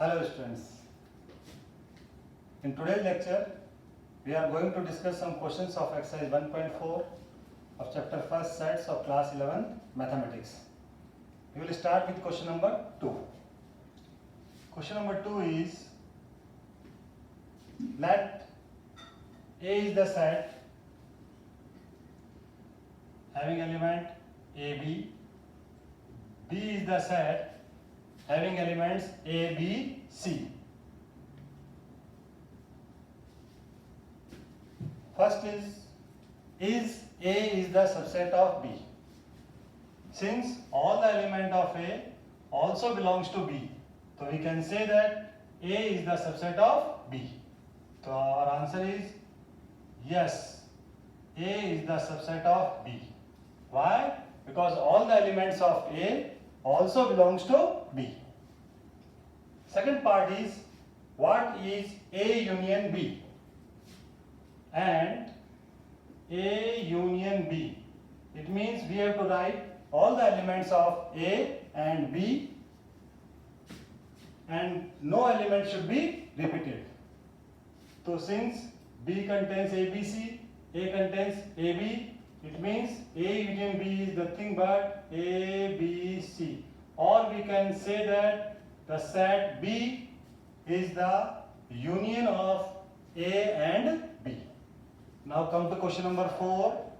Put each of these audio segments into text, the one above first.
Hello students. In today's lecture, we are going to discuss some questions of exercise 1.4 of chapter 1st sets of class 11 mathematics. We will start with question number 2. Question number 2 is, let A is the set having element AB, B is the set having elements A, B, C. First is A is the subset of B. Since all the element of A also belongs to B, so we can say that A is the subset of B. So our answer is yes, A is the subset of B. Why? Because all the elements of A also belongs to B. Second part is, what is A union B? And A union B, it means we have to write all the elements of A and B and no element should be repeated. So since B contains ABC, A contains AB, it means A union B is nothing but ABC. Or we can say that the set B is the union of A and B. Now come to question number 4.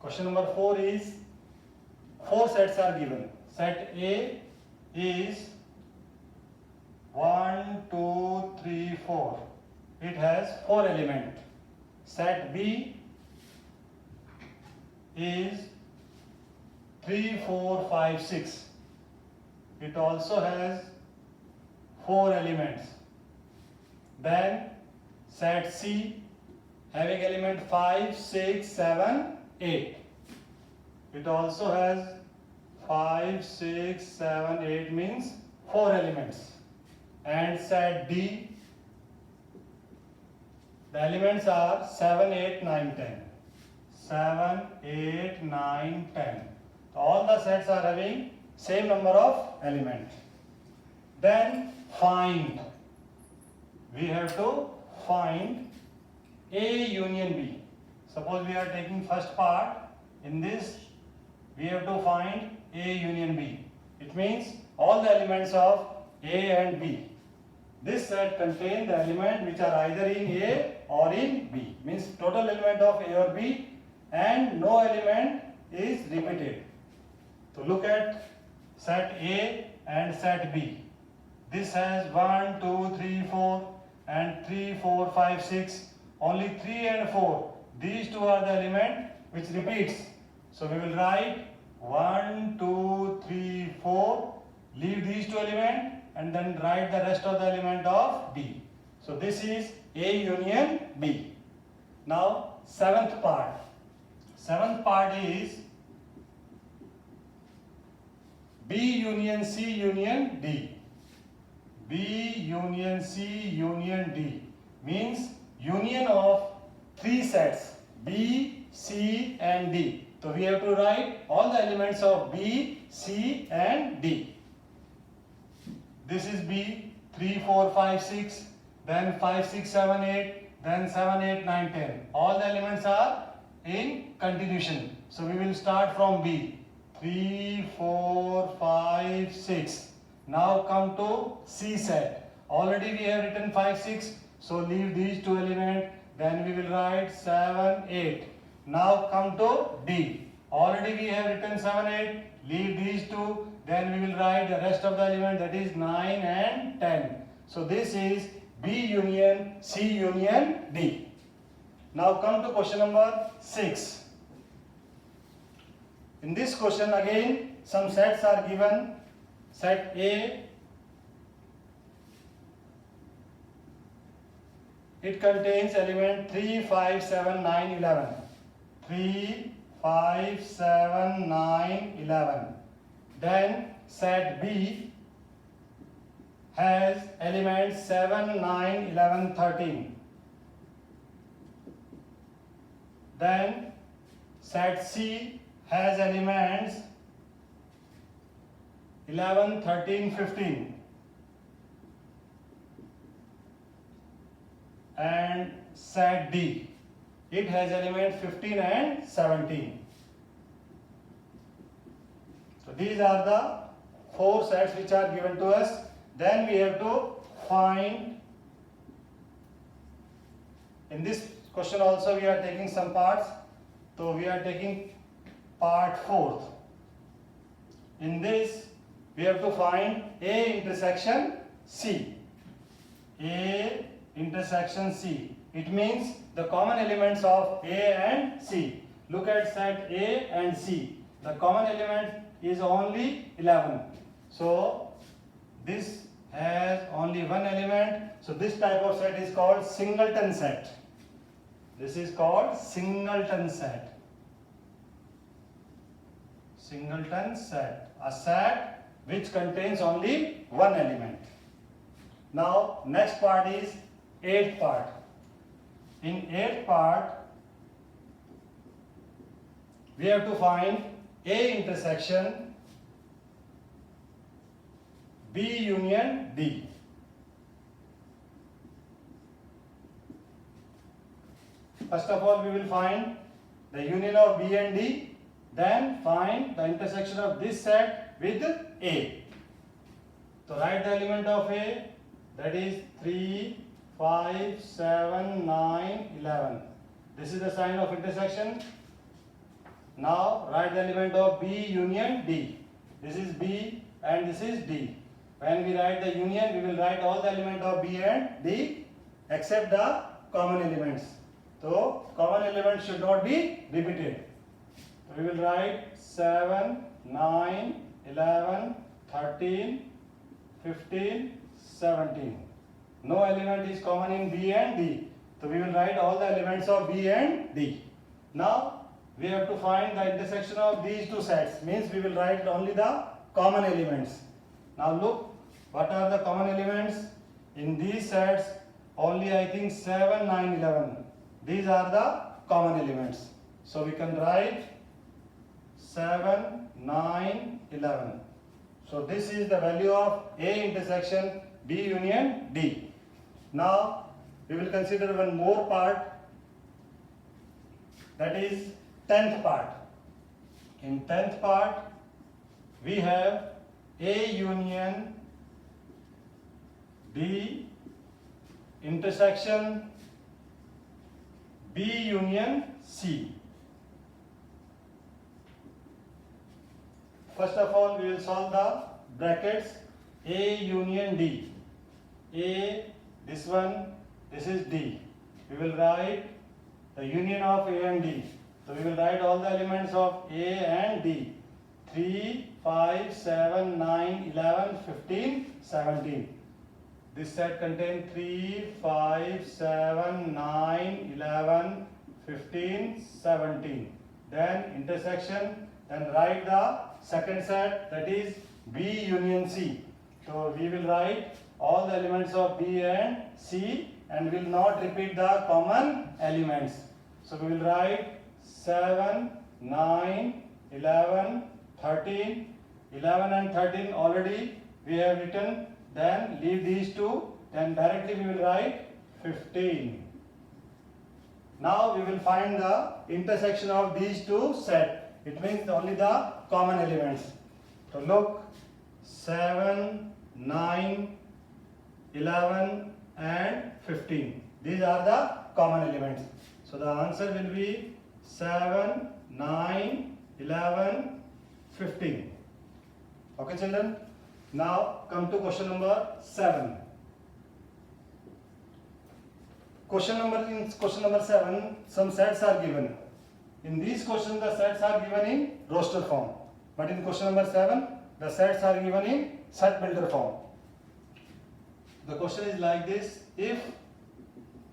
Question number 4 is, 4 sets are given. Set A is 1, 2, 3, 4. It has 4 elements. Set B is 3, 4, 5, 6. It also has 4 elements. Then set C having element 5, 6, 7, 8. It also has 5, 6, 7, 8 means 4 elements. And set D, the elements are 7, 8, 9, 10. 7, 8, 9, 10. So all the sets are having same number of elements. Then find. We have to find A union B. Suppose we are taking first part. In this, we have to find A union B. It means all the elements of A and B. This set contains the element which are either in A or in B. Means total element of A or B and no element is repeated. So look at set A and set B. This has 1, 2, 3, 4 and 3, 4, 5, 6. Only 3 and 4. These two are the element which repeats. So we will write 1, 2, 3, 4. Leave these two elements and then write the rest of the element of B. So this is A union B. Now seventh part. Seventh part is B union C union D. B union C union D means union of 3 sets B, C and D. So we have to write all the elements of B, C and D. This is B, 3, 4, 5, 6, then 5, 6, 7, 8, then 7, 8, 9, 10. All the elements are in continuation. So we will start from B. 3, 4, 5, 6. Now come to C set. Already we have written 5, 6. So leave these two elements. Then we will write 7, 8. Now come to D. Already we have written 7, 8. Leave these two. Then we will write the rest of the element, that is 9 and 10. So this is B union C union D. Now come to question number 6. In this question again some sets are given. Set A, it contains element 3, 5, 7, 9, 11. 3, 5, 7, 9, 11. Then set B has elements 7, 9, 11, 13. Then set C has elements 11, 13, 15. and set D. It has element 15 and 17. So these are the four sets which are given to us. Then we have to find, in this question also we are taking some parts. So we are taking part 4th. In this we have to find A intersection C. A intersection C. It means the common elements of A and C. Look at set A and C. The common element is only 11. So this has only one element. So this type of set is called singleton set. This is called singleton set. Singleton set. A set which contains only one element. Now next part is 8th part. In 8th part we have to find A intersection B union D. First of all we will find the union of B and D, then find the intersection of this set with A. So write the element of A, that is 3, 5, 7, 9, 11. This is the sign of intersection. Now write the element of B union D. This is B and this is D. When we write the union, we will write all the elements of B and D except the common elements. So common elements should not be repeated. We will write 7, 9, 11, 13, 15, 17. No element is common in B and D. So we will write all the elements of B and D. Now we have to find the intersection of these two sets. Means we will write only the common elements. Now look, what are the common elements? In these sets, only I think 7, 9, 11. These are the common elements. So we can write 7, 9, 11. So this is the value of A intersection B union D. Now we will consider one more part, that is 10th part. In 10th part we have A union B intersection B union C. First of all we will solve the brackets A union D. A, this one, this is D. We will write the union of A and D. So we will write all the elements of A and D. 3, 5, 7, 9, 11, 15, 17. This set contains 3, 5, 7, 9, 11, 15, 17. Then intersection, then write the second set, that is B union C. So we will write all the elements of B and C and will not repeat the common elements. So we will write 7, 9, 11, 13, 11 and 13 already we have written. Then leave these two, then directly we will write 15. Now we will find the intersection of these two sets. It means only the common elements. So look, 7, 9, 11 and 15. These are the common elements. So the answer will be 7, 9, 11, 15. Okay children? Now come to question number 7. In question number 7, some sets are given. In these questions the sets are given in roster form. But in question number 7, the sets are given in set builder form. The question is like this: if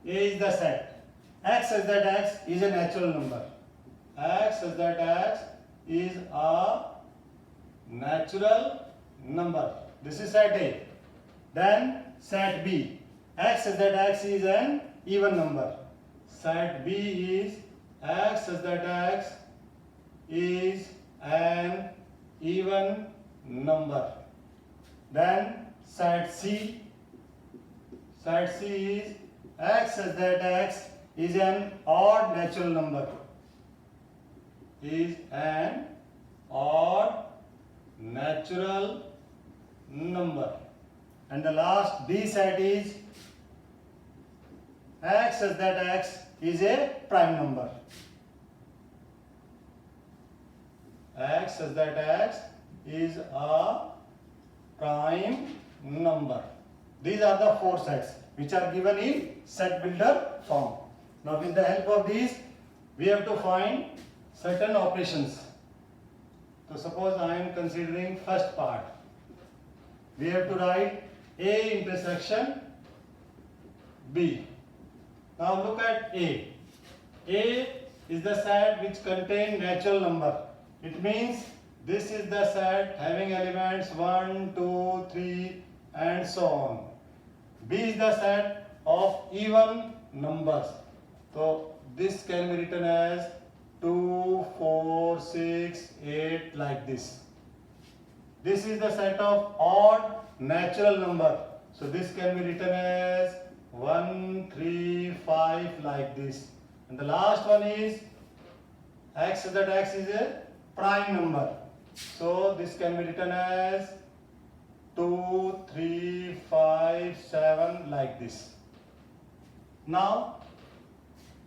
A is the set, X such that X is a natural number. X such that X is a natural number. This is set A. Then set B. X such that X is an even number. Set B is X such that X is an even number. Then set C. Set C is x such that x is an odd natural number. Is an odd natural number. And the last B set is x such that x is a prime number. X such that x is a prime number. These are the four sets which are given in set builder form. Now with the help of these we have to find certain operations. So suppose I am considering first part. We have to write A intersection B. Now look at A. A is the set which contains natural number. It means this is the set having elements 1, 2, 3 and so on. B is the set of even numbers. So this can be written as 2, 4, 6, 8 like this. This is the set of odd natural number. So this can be written as 1, 3, 5 like this. And the last one is x, that x is a prime number. So this can be written as 2, 3, 5, 7 like this. Now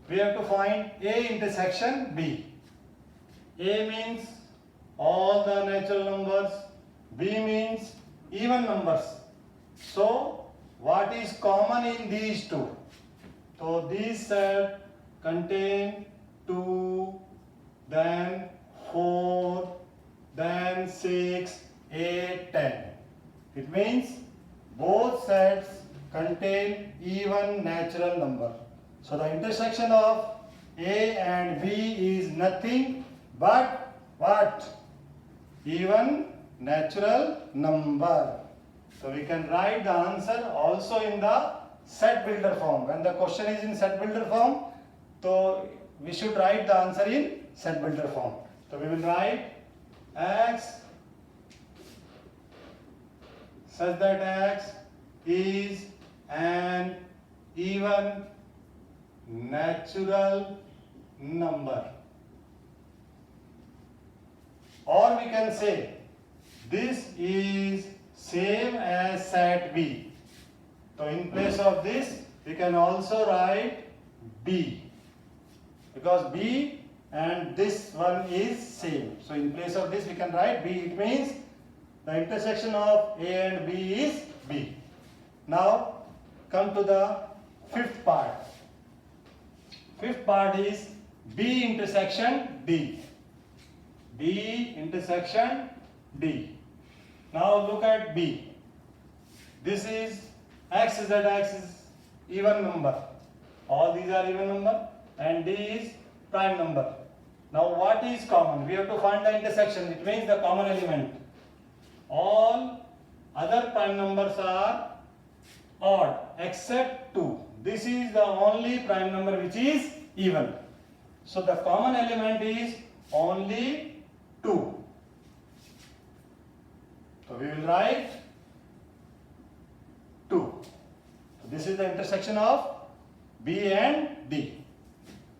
we have to find A intersection B. A means all the natural numbers, B means even numbers. So what is common in these two? So these set contain 2, then 4, then 6, 8, 10. It means both sets contain even natural number. So the intersection of A and B is nothing but what? Even natural number. So we can write the answer also in the set builder form. When the question is in set builder form, so we should write the answer in set builder form. So we will write x such that x is an even natural number. Or we can say this is same as set B. So in place of this we can also write B, because B and this one is same. So in place of this we can write B. It means the intersection of A and B is B. Now come to the fifth part. Fifth part is B intersection D. B intersection D. Now look at B. This is x is that x is even number. All these are even number and D is prime number. Now what is common? We have to find the intersection. It means the common element. All other prime numbers are odd except 2. This is the only prime number which is even. So the common element is only 2. So we will write 2. So this is the intersection of B and D.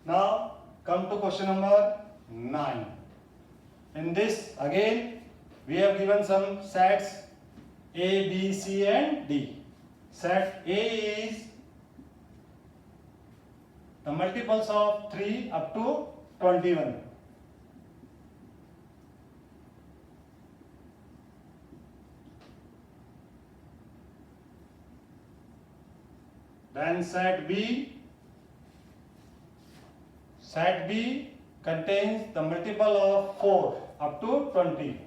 Now come to question number 9. In this again we have given some sets A, B, C and D. Set A is the multiples of 3 up to 21. Then set B contains the multiple of 4 up to 20.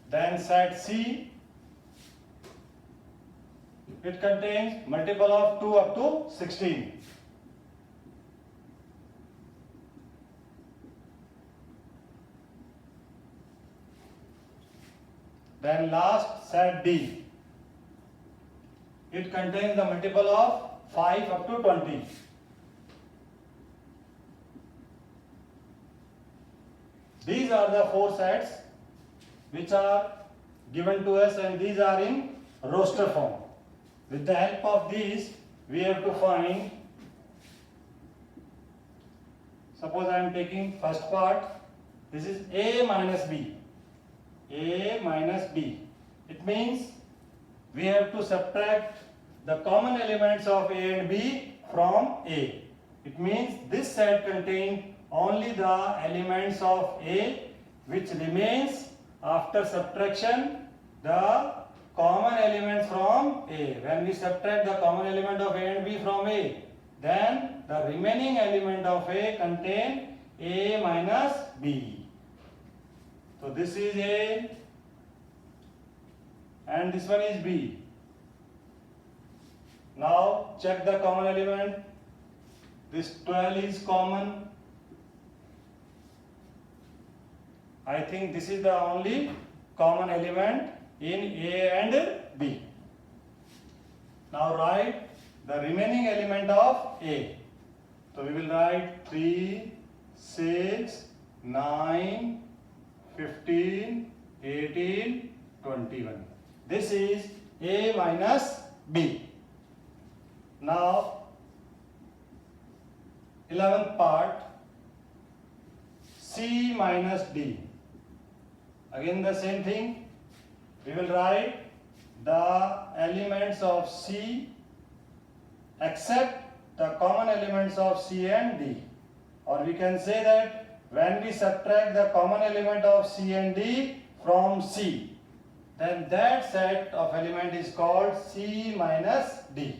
Then set C, it contains multiple of 2 up to 16. Then last set D, it contains the multiple of 5 up to 20. These are the 4 sets which are given to us, and these are in roster form. With the help of these, we have to find, suppose I am taking first part, this is A minus B. A minus B. It means we have to subtract the common elements of A and B from A. It means this set contains only the elements of A, which remains after subtraction the common elements from A. When we subtract the common element of A and B from A, then the remaining element of A contain A minus B. So this is A and this one is B. Now check the common element. This 12 is common. I think this is the only common element in A and B. Now write the remaining element of A. So we will write 3, 6, 9, 15, 18, 21. This is A minus B. Now 11th part, C minus D. Again the same thing. We will write the elements of C except the common elements of C and D. Or we can say that when we subtract the common element of C and D from C, then that set of element is called C minus D.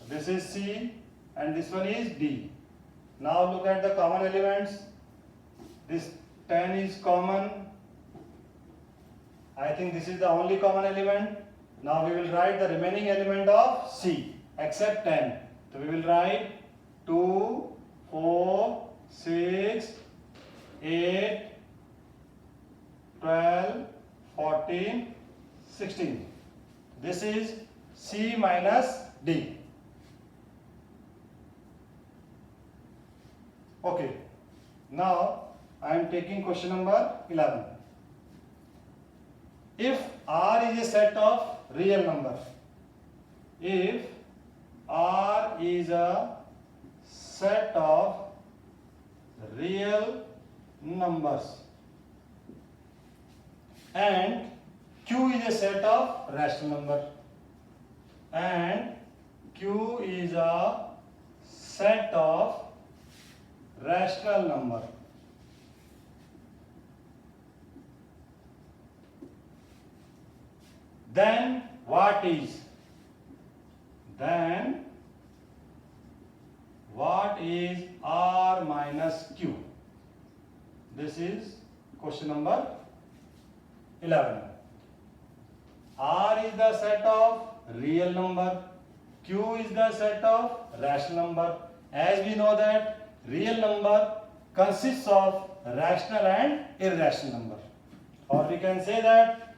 This is C and this one is D. Now look at the common elements. This 10 is common. I think this is the only common element. Now we will write the remaining element of C except 10. So we will write 2, 4, 6, 8, 12, 14, 16. This is C minus D. Okay. Now I am taking question number 11. If R is a set of real numbers, if R is a set of real numbers and Q is a set of rational numbers, and Q is a set of rational number, then what is R minus Q? This is question number 11. R is the set of real number, Q is the set of rational number. As we know that real number consists of rational and irrational number. Or we can say that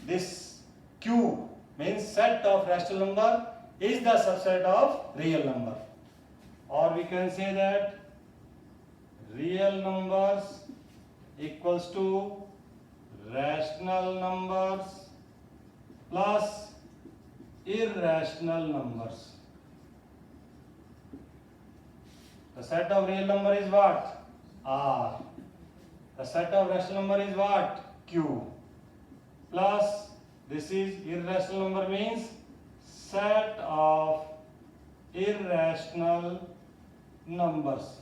this Q means set of rational number is the subset of real number. Or we can say that real numbers equals to rational numbers plus irrational numbers. The set of real number is what? R. The set of rational number is what? Q. Plus this is irrational number means set of irrational numbers.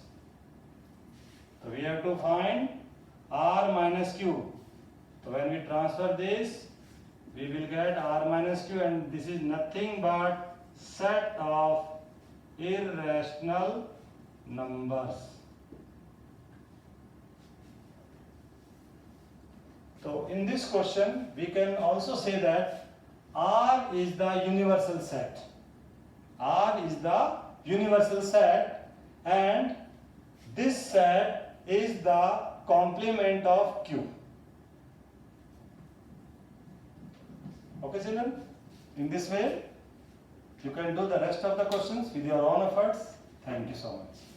So we have to find R minus Q. So when we transfer this, we will get R minus Q, and this is nothing but set of irrational numbers. So in this question, we can also say that R is the universal set. R is the universal set, and this set is the complement of Q. Okay, children? In this way, you can do the rest of the questions with your own efforts. Thank you so much.